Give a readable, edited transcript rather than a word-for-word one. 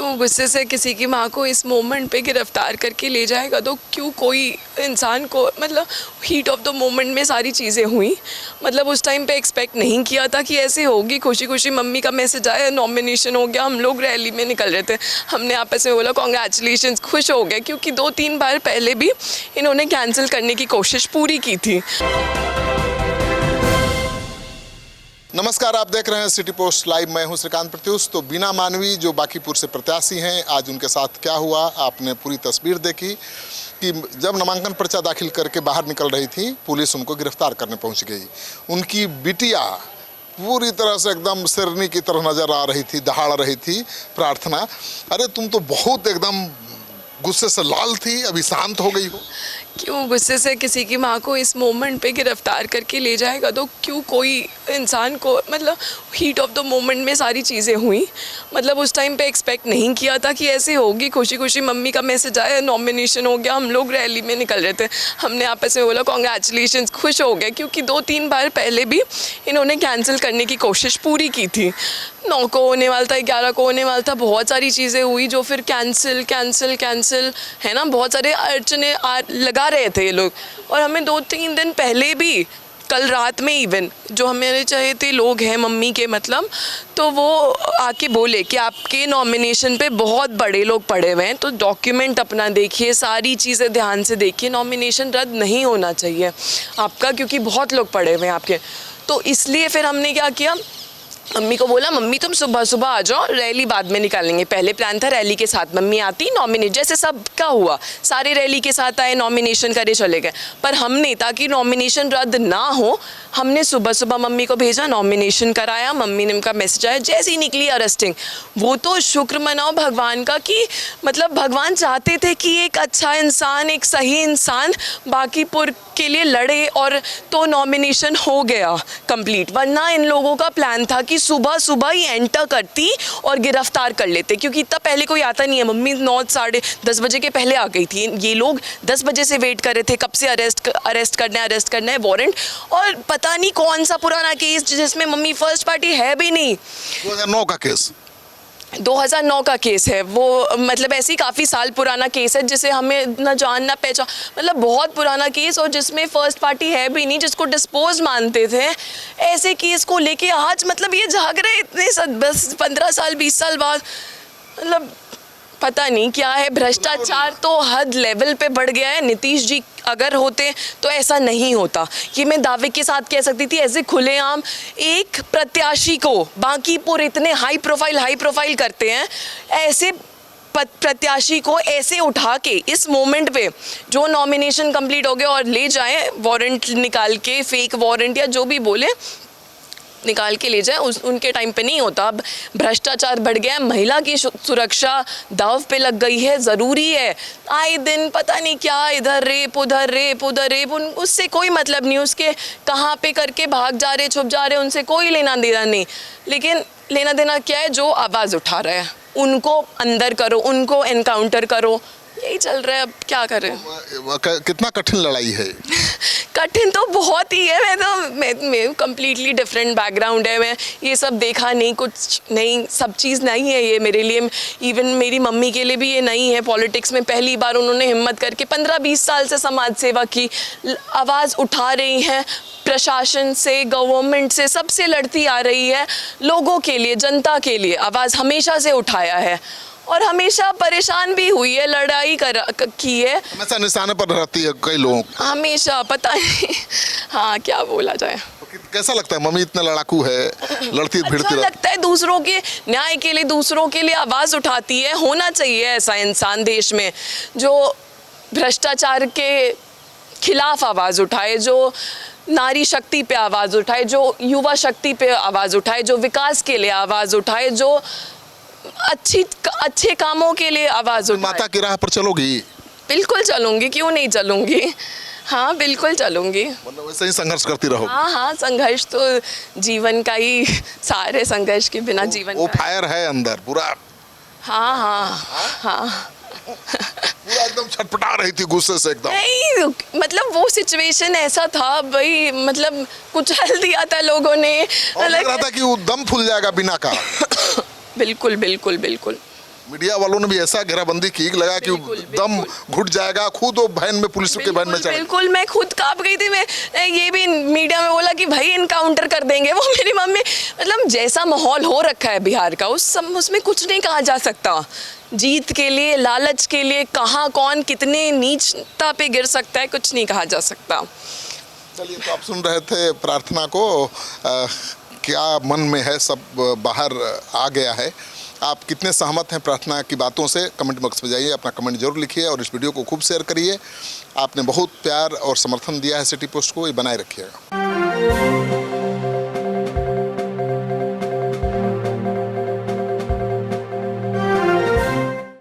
क्यों गुस्से से किसी की माँ को इस मोमेंट पे गिरफ्तार करके ले जाएगा, तो क्यों कोई इंसान को, मतलब हीट ऑफ द मोमेंट में सारी चीज़ें हुई। मतलब उस टाइम पे एक्सपेक्ट नहीं किया था कि ऐसे होगी। खुशी खुशी मम्मी का मैसेज आया, नॉमिनेशन हो गया, हम लोग रैली में निकल रहे थे, हमने आपस में बोला कॉन्ग्रेचुलेशंस, खुश हो गए, क्योंकि 2-3 बार पहले भी इन्होंने कैंसिल करने की कोशिश पूरी की थी। नमस्कार, आप देख रहे हैं सिटी पोस्ट लाइव। मैं हूं श्रीकांत प्रत्युष। तो बीना मानवी जो बांकीपुर से प्रत्याशी हैं, आज उनके साथ क्या हुआ आपने पूरी तस्वीर देखी कि जब नामांकन पर्चा दाखिल करके बाहर निकल रही थी, पुलिस उनको गिरफ्तार करने पहुंच गई। उनकी बिटिया पूरी तरह से एकदम शेरनी की तरह नजर आ रही थी, दहाड़ रही थी। प्रार्थना, अरे तुम तो बहुत एकदम गुस्से से लाल थी, अभी शांत हो गई हो। क्यों गुस्से से किसी की माँ को इस मोमेंट पे गिरफ्तार करके ले जाएगा, तो क्यों कोई इंसान को, मतलब हीट ऑफ द मोमेंट में सारी चीज़ें हुई। मतलब उस टाइम पे एक्सपेक्ट नहीं किया था कि ऐसे होगी। खुशी खुशी मम्मी का मैसेज आया, नॉमिनेशन हो गया, हम लोग रैली में निकल रहे थे, हमने आपस में बोला कॉन्ग्रेचुलेशंस, खुश हो गए, क्योंकि 2-3 बार पहले भी इन्होंने कैंसिल करने की कोशिश पूरी की थी। 9 को होने वाला था, 11 को होने वाला था, बहुत सारी चीज़ें हुई जो फिर कैंसिल है ना। बहुत सारे अड़चने लगा रहे थे ये लोग। और हमें 2-3 दिन पहले भी, कल रात में इवन, जो हमारे चाहे थे लोग हैं मम्मी के, मतलब तो वो आके बोले कि आपके नॉमिनेशन पे बहुत बड़े लोग पड़े हुए हैं, तो डॉक्यूमेंट अपना देखिए, सारी चीज़ें ध्यान से देखिए, नॉमिनेशन रद्द नहीं होना चाहिए आपका, क्योंकि बहुत लोग पड़े हुए हैं आपके। तो इसलिए फिर हमने क्या किया, मम्मी को बोला, मम्मी तुम सुबह सुबह आ जाओ, रैली बाद में निकालेंगे। पहले प्लान था रैली के साथ मम्मी आती, नॉमिनेट, जैसे सब का हुआ, सारे रैली के साथ आए, नॉमिनेशन करे, चले गए। पर हमने, ताकि नॉमिनेशन रद्द ना हो, हमने सुबह सुबह मम्मी को भेजा, नॉमिनेशन कराया, मम्मी ने उनका मैसेज आया, जैसे ही निकली अरेस्टिंग। वो तो शुक्र मनाओ भगवान का कि मतलब भगवान चाहते थे कि एक अच्छा इंसान, एक सही इंसान बांकीपुर के लिए लड़े, और तो नॉमिनेशन हो गया कंप्लीट। वरना इन लोगों का प्लान था कि सुबह सुबह ही एंटर करती और गिरफ्तार कर लेते, क्योंकि इतना पहले कोई आता नहीं है। मम्मी 9 साढ़े 10 बजे के पहले आ गई थी। ये लोग 10 बजे से वेट कर रहे थे, कब से अरेस्ट करना है वारंट। और पता नहीं कौन सा पुराना केस जिसमें मम्मी फर्स्ट पार्टी है भी नहीं। 2009 का केस, 2009 का केस है वो, मतलब ऐसे ही काफ़ी साल पुराना केस है, जिसे हमें न जान ना पहचान, मतलब बहुत पुराना केस, और जिसमें फर्स्ट पार्टी है भी नहीं, जिसको डिस्पोज मानते थे। ऐसे केस को लेके आज मतलब ये जाग रहे इतने 10-15 साल 20 साल बाद, मतलब पता नहीं क्या है। भ्रष्टाचार तो हद लेवल पे बढ़ गया है। नीतीश जी अगर होते तो ऐसा नहीं होता, ये मैं दावे के साथ कह सकती थी। ऐसे खुलेआम एक प्रत्याशी को बांकीपुर इतने हाई प्रोफाइल करते हैं, ऐसे प्रत्याशी को ऐसे उठा के इस मोमेंट पे जो नॉमिनेशन कंप्लीट हो गया और ले जाएं वारंट निकाल के, फेक वारंट या जो भी बोले निकाल के ले जाए, उनके टाइम पे नहीं होता। अब भ्रष्टाचार बढ़ गया है, महिला की सुरक्षा दाव पे लग गई है। ज़रूरी है, आए दिन पता नहीं क्या, इधर रेप उधर रेप, उससे कोई मतलब नहीं। उसके कहाँ पे करके भाग जा रहे, छुप जा रहे, उनसे कोई लेना देना नहीं। लेकिन लेना देना क्या है, जो आवाज़ उठा रहे हैं उनको अंदर करो, उनको एनकाउंटर करो, यही चल रहा है। अब क्या करें। कितना कठिन लड़ाई है। कठिन तो बहुत ही है। मैं कम्प्लीटली डिफरेंट बैकग्राउंड है, मैं ये सब देखा नहीं, कुछ नहीं, सब चीज़ नहीं है ये मेरे लिए। इवन मेरी मम्मी के लिए भी ये नहीं है। पॉलिटिक्स में पहली बार उन्होंने हिम्मत करके 15-20 साल से समाज सेवा की, आवाज़ उठा रही हैं, प्रशासन से, गवर्नमेंट से, सबसे लड़ती आ रही है, लोगों के लिए, जनता के लिए आवाज़ हमेशा से उठाया है, और हमेशा परेशान भी हुई है, लड़ाई की है, हमेशा निशाने पर रहती है कई लोगों, हमेशा। पता नहीं हाँ क्या बोला जाए। कैसा लगता है मम्मी इतना लड़ाकू है, लड़ती भिड़ती अच्छा लगता है, दूसरों के न्याय के लिए, दूसरों के लिए आवाज़ उठाती है। होना चाहिए ऐसा इंसान देश में, जो भ्रष्टाचार के खिलाफ आवाज़ उठाए, जो नारी शक्ति पे आवाज़ उठाए, जो युवा शक्ति पे आवाज़ उठाए, जो विकास के लिए आवाज़ उठाए, जो अच्छे कामों के लिए आवाज़ उठाए। माता की राह पर चलोगी? बिल्कुल चलूँगी, क्यों नहीं चलूँगी, हाँ बिल्कुल चलूँगी। मतलब वैसे ही संघर्ष करती रहो? हाँ, संघर्ष तो जीवन का ही, सारे संघर्ष के बिना जीवन वो फायर है अंदर पूरा? हाँ पूरा एकदम छटपटा रही थी गुस्से से एकदम? नहीं, मतलब वो सिचुएशन ऐसा था भाई, मतलब कुचल दिया था लोगों ने, और लग रहा था कि वो दम फूल जाएगा बिना का। बिल्कुल। मीडिया वालों ने भी ऐसा घेराबंदी की कि लगा कि बिल्कुल, दम घुट जाएगा, खुद वो वैन में, पुलिस के वैन में चढ़ बिल्कुल, मैं खुद कांप गई थी। मैं ये भी मीडिया में बोला कि भाई इनकाउंटर कर देंगे वो मेरी मम्मी। मतलब जैसा माहौल हो रखा है बिहार का, उसमें कुछ नहीं कहा जा सकता। जीत के लिए, लालच के लिए कहाँ कौन कितने नीचता पे गिर सकता है, कुछ नहीं कहा जा सकता। चलिए, तो आप सुन रहे थे प्रार्थना को, क्या मन में है सब बाहर आ गया है। आप कितने सहमत हैं प्रार्थना की बातों से, कमेंट बॉक्स में जाइए, अपना कमेंट जरूर लिखिए और इस वीडियो को खूब शेयर करिए। आपने बहुत प्यार और समर्थन दिया है सिटी पोस्ट को, ये बनाए रखिएगा।